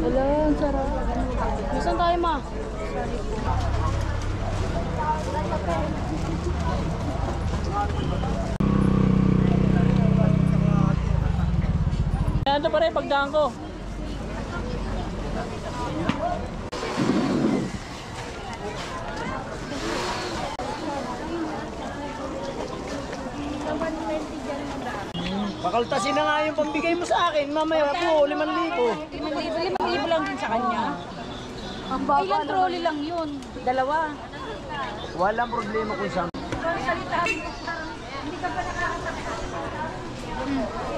Alam, sarap. Saan tayo, ma? Ano pa rin pagdaan ko? Pakaltasin na nga yung pambigay mo sa akin. Mamaya po, 5,000. 5,000 lang din sa kanya. Ang baba. Ilang trolley lang yun. Dalawa. Walang problema kung saan. Hindi ka pa nakakasakit.